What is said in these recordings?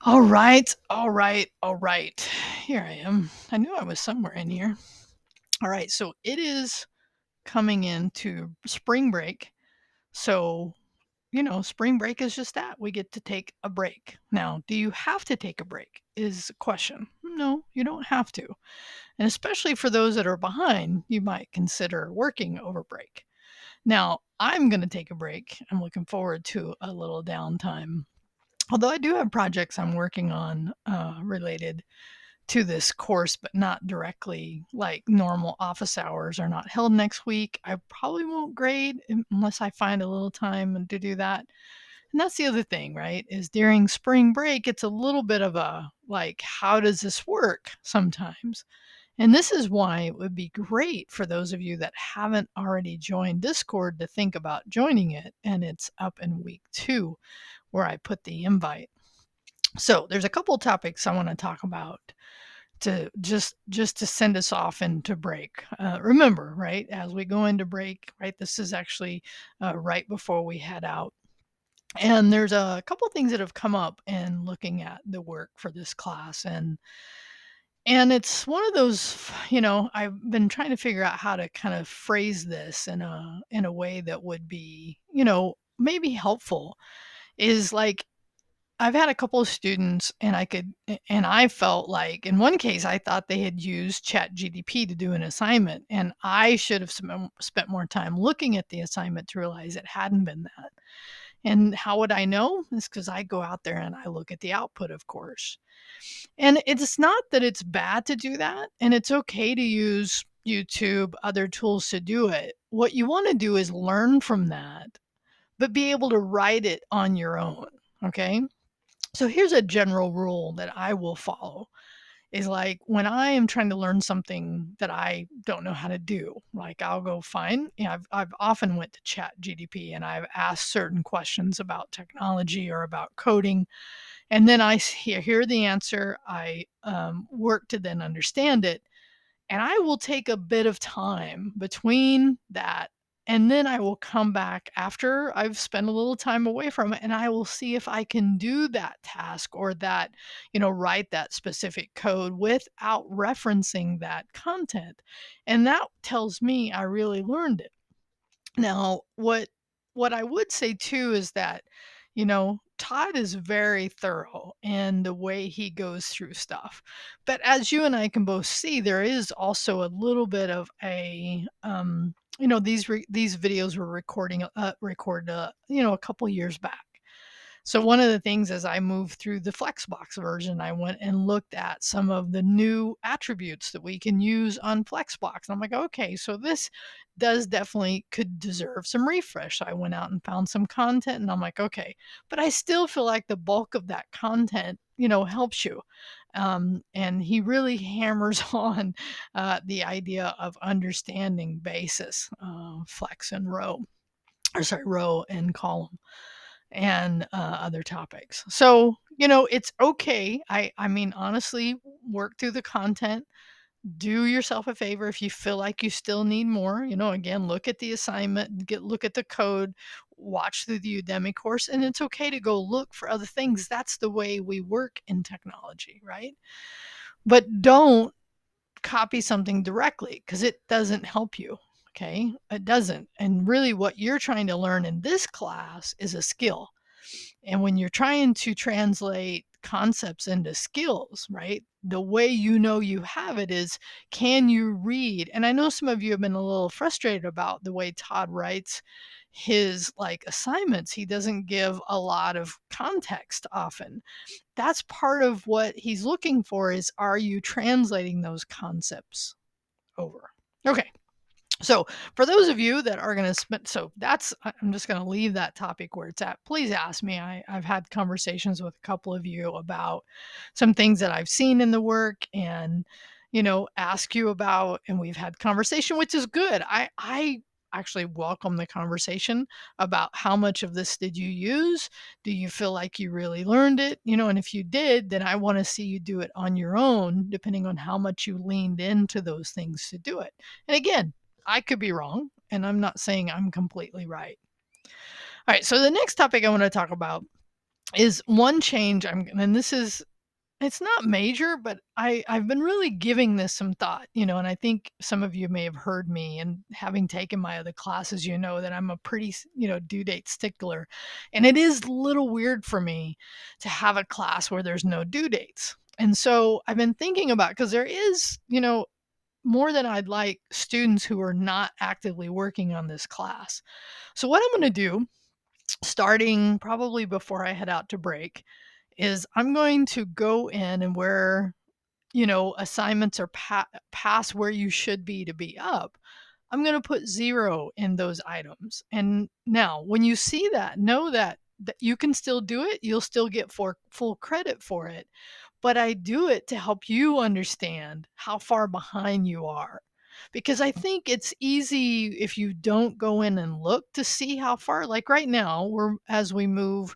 All right, all right, all right. Here I am. I knew I was somewhere in here. All right, so it is coming into spring break. So, spring break is just that. We get to take a break. Now, do you have to take a break? Is the question. No, you don't have to. And especially for those that are behind, you might consider working over break. Now, I'm going to take a break. I'm looking forward to a little downtime. Although I do have projects I'm working on related to this course, but not directly like normal office hours are not held next week. I probably won't grade unless I find a little time to do that. And that's the other thing, right? Is during spring break, it's a little bit of a like, how does this work sometimes? And this is why it would be great for those of you that haven't already joined Discord to think about joining it. And it's up in week 2 where I put the invite. So there's a couple topics I want to talk about to just to send us off into break. Remember, right, as we go into break, right, this is actually right before we head out. And there's a couple things that have come up in looking at the work for this class, and it's one of those, I've been trying to figure out how to kind of phrase this in a way that would be, maybe helpful. Is like I've had a couple of students and I felt like in one case I thought they had used ChatGDP to do an assignment, and I should have spent more time looking at the assignment to realize it hadn't been that. And how would I know? It's because I go out there and I look at the output, of course. And it's not that it's bad to do that, and it's okay to use YouTube, other tools to do it. What you want to do is learn from that, but be able to write it on your own. Okay. So here's a general rule that I will follow is like when I am trying to learn something that I don't know how to do, like I'll go find, I've often went to Chat GDP and I've asked certain questions about technology or about coding. And then hear the answer. I work to then understand it. And I will take a bit of time between that. And then I will come back after I've spent a little time away from it and I will see if I can do that task or that, write that specific code without referencing that content. And that tells me I really learned it. Now, what I would say too is that, Todd is very thorough in the way he goes through stuff. But as you and I can both see, there is also a little bit of these videos were recorded a couple years back. So one of the things as I moved through the Flexbox version, I went and looked at some of the new attributes that we can use on Flexbox. And I'm like, okay, so this does definitely could deserve some refresh. So I went out and found some content and I'm like, okay, but I still feel like the bulk of that content, helps you. And he really hammers on the idea of understanding basis, flex and row, or sorry, row and column and other topics. So, it's okay. I mean, honestly, work through the content. Do yourself a favor if you feel like you still need more. Again, look at the assignment, look at the code, watch through the Udemy course, and it's okay to go look for other things. That's the way we work in technology, right? But don't copy something directly because it doesn't help you. Okay, it doesn't. And really, what you're trying to learn in this class is a skill. And when you're trying to translate concepts into skills, right? The way you have it is, can you read? And I know some of you have been a little frustrated about the way Todd writes his like assignments. He doesn't give a lot of context often. That's part of what he's looking for is, are you translating those concepts over? Okay. So, for those of you that are going to spend, so I'm just going to leave that topic where it's at. Please ask me. I've had conversations with a couple of you about some things that I've seen in the work and, ask you about, and we've had conversation, which is good. I actually welcome the conversation about how much of this did you use? Do you feel like you really learned it? And if you did, then I want to see you do it on your own, depending on how much you leaned into those things to do it. And again, I could be wrong, and I'm not saying I'm completely right. All right, so the next topic I want to talk about is one change and this is it's not major, but I've been really giving this some thought, and I think some of you may have heard me and having taken my other classes, that I'm a pretty, due date stickler. And it is a little weird for me to have a class where there's no due dates. And so I've been thinking about because there is, more than I'd like students who are not actively working on this class. So what I'm going to do starting probably before I head out to break is I'm going to go in and where assignments are past where you should be to be up, I'm going to put 0 in those items. And now, when you see that, know that you can still do it. You'll still get for full credit for it. But I do it to help you understand how far behind you are. Because I think it's easy if you don't go in and look to see how far. Like right now, we're as we move,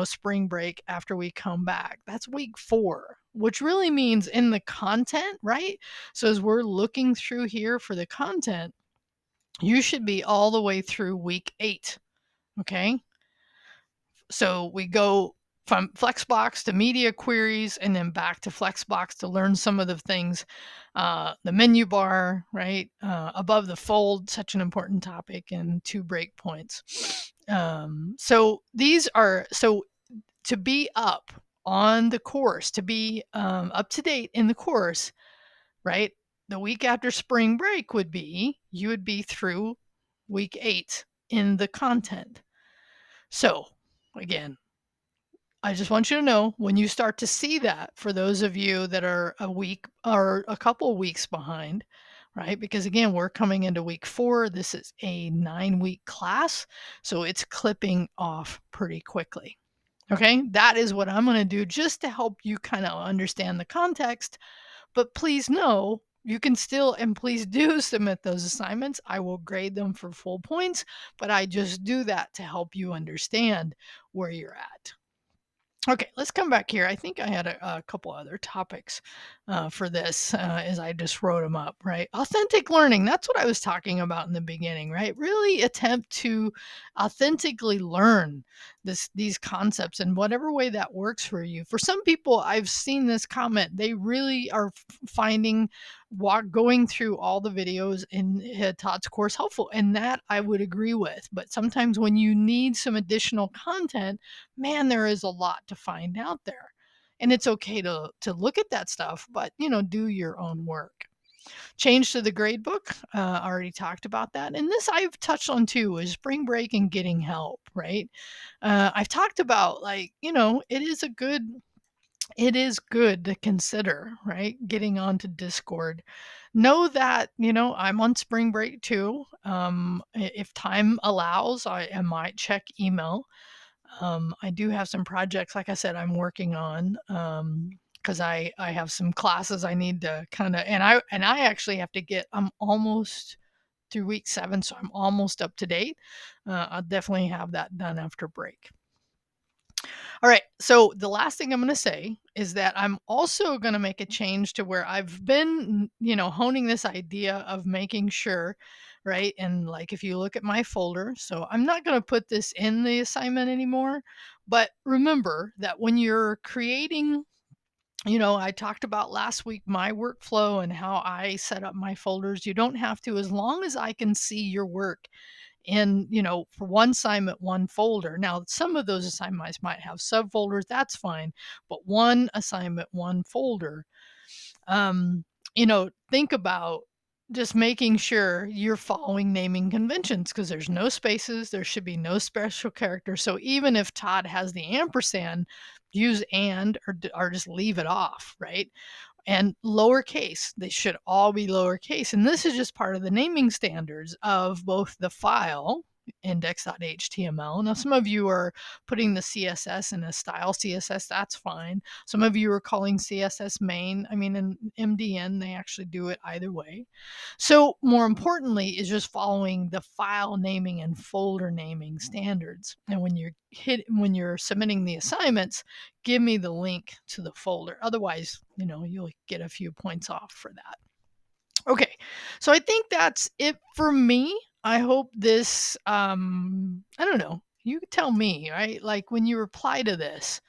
spring break after we come back. That's week 4, which really means in the content, right? So as we're looking through here for the content, you should be all the way through week 8. Okay. So we go from Flexbox to media queries and then back to Flexbox to learn some of the things. The menu bar, right? Above the fold, such an important topic, and 2 breakpoints. So these are, so to be up on the course, to be up to date in the course, right? The week after spring break you would be through week 8 in the content. So again, I just want you to know when you start to see that for those of you that are a week or a couple weeks behind, right? Because again, we're coming into week 4. This is a 9-week class, so it's clipping off pretty quickly. Okay, that is what I'm going to do just to help you kind of understand the context. But please know you can still, and please do submit those assignments. I will grade them for full points, but I just do that to help you understand where you're at. Okay, let's come back here. I think I had a couple other topics for this as I just wrote them up, right? Authentic learning. That's what I was talking about in the beginning, right? Really attempt to authentically learn these concepts in whatever way that works for you. For some people, I've seen this comment. They really are finding going through all the videos in Todd's course helpful, and that I would agree with. But sometimes when you need some additional content, man, there is a lot to find out there. And it's okay to look at that stuff, but do your own work. Change to the grade book. I already talked about that. And this I've touched on too is spring break and getting help, right? I've talked about it is good to consider, right? Getting onto Discord. Know that, I'm on spring break too. If time allows, I might check email. I do have some projects, like I said, I'm working on because I have some classes I need to kind of, and I actually have to get. I'm almost through week 7, so I'm almost up to date. I'll definitely have that done after break. All right. So the last thing I'm going to say is that I'm also going to make a change to where I've been, honing this idea of making sure, right? And like if you look at my folder, so I'm not going to put this in the assignment anymore, but remember that when you're creating, I talked about last week my workflow and how I set up my folders. You don't have to, as long as I can see your work in, for one assignment, one folder. Now, some of those assignments might have subfolders, that's fine, but one assignment, one folder. Um, think about just making sure you're following naming conventions because there's no spaces, there should be no special character. So even if Todd has the ampersand, use and or just leave it off, right? And lowercase. They should all be lowercase. And this is just part of the naming standards of both the file index.html. Now, some of you are putting the CSS in a style CSS. That's fine. Some of you are calling CSS main. I mean, in MDN, they actually do it either way. So more importantly is just following the file naming and folder naming standards. And when you're submitting the assignments, give me the link to the folder. Otherwise, you'll get a few points off for that. Okay, so I think that's it for me. I hope this, I don't know, You tell me, right? Like when you reply to this,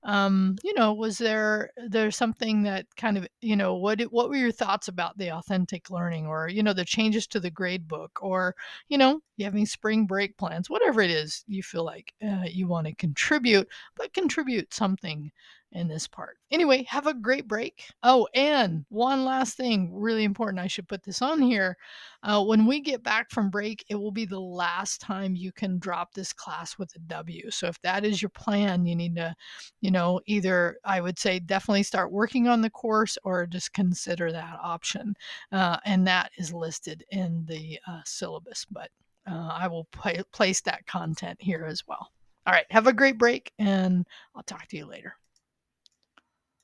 was there something that kind of, what were your thoughts about the authentic learning, or, the changes to the grade book, or, you having spring break plans, whatever it is you feel like you want to contribute, but contribute something in this part. Anyway, have a great break. Oh, and one last thing, really important. I should put this on here. When we get back from break, it will be the last time you can drop this class with a W. So if that is your plan, you need to either, I would say, definitely start working on the course or just consider that option. And that is listed in the syllabus, but I will place that content here as well. All right, have a great break, and I'll talk to you later.